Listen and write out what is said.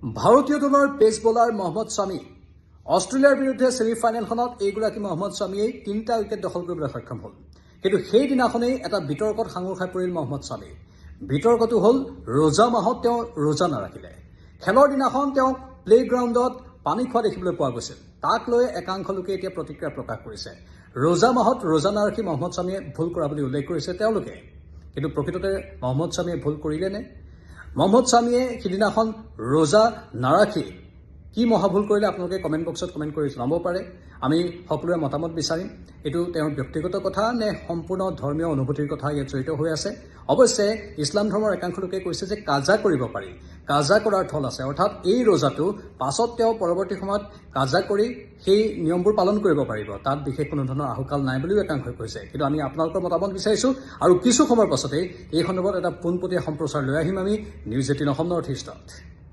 ভাৰতীয় দলৰ pace bowler Mohammad Shami অষ্ট্ৰেলিয়াৰ বিৰুদ্ধে ছেমিফাইনেলখনত এইগৰাকী মহম্মদ শামীয়ে 3টা উইকেট দখল কৰিবলৈ সক্ষম হ'ল। কিন্তু সেইদিনাখনেই এটা বিতৰ্কত সাঙুৰ খাই পৰিল মহম্মদ শামী। বিতৰ্কটো হ'ল ৰোজা মাহত তেওঁ ৰোজা নাৰাখিলে। খেলৰ দিনাখন তেওঁক প্লেগ্ৰাউণ্ডত পানী খোৱা দেখিবলৈ পোৱা গৈছিল। তাক লৈ একাংশ লোকে এতিয়া প্ৰতিক্ৰিয়া প্ৰকাশ কৰিছে। ৰোজা মাহত ৰোজা নাৰাখি মহম্মদ শামীয়ে ভুল কৰা বুলি উল্লেখ কৰিছে তেওঁলোকে। কিন্তু প্ৰকৃততে মহম্মদ শামীয়ে ভুল কৰিলেনে? মহম্মদ শামীয়ে সিদিনাখন ৰোজা নাৰাখি কি মহাভুল কৰিলে আপোনালোকে কমেণ্ট বক্সত কমেণ্ট কৰি জনাব পাৰে। আমি সকলোৰে মতামত বিচাৰিম। এইটো তেওঁৰ ব্যক্তিগত কথা নে সম্পূৰ্ণ ধৰ্মীয় অনুভূতিৰ কথা ইয়াত জড়িত হৈ আছে। অৱশ্যে ইছলাম ধৰ্মৰ একাংশ লোকে কৈছে যে কাজা কৰিব পাৰি, কাজা কৰাৰ থল আছে। অৰ্থাৎ এই ৰোজাটো পাছত তেওঁ পৰৱৰ্তী সময়ত কাজা কৰি সেই নিয়মবোৰ পালন কৰিব পাৰিব। তাত বিশেষ কোনো ধৰণৰ আহুকাল নাই বুলিও একাংশই কৈছে। কিন্তু আমি আপোনালোকৰ মতামত বিচাৰিছোঁ আৰু কিছু সময়ৰ পাছতেই এই সন্দৰ্ভত এটা পোনপটীয়া সম্প্ৰচাৰ লৈ আহিম আমি নিউজ 18 অসম নৰ্থ ইষ্টত।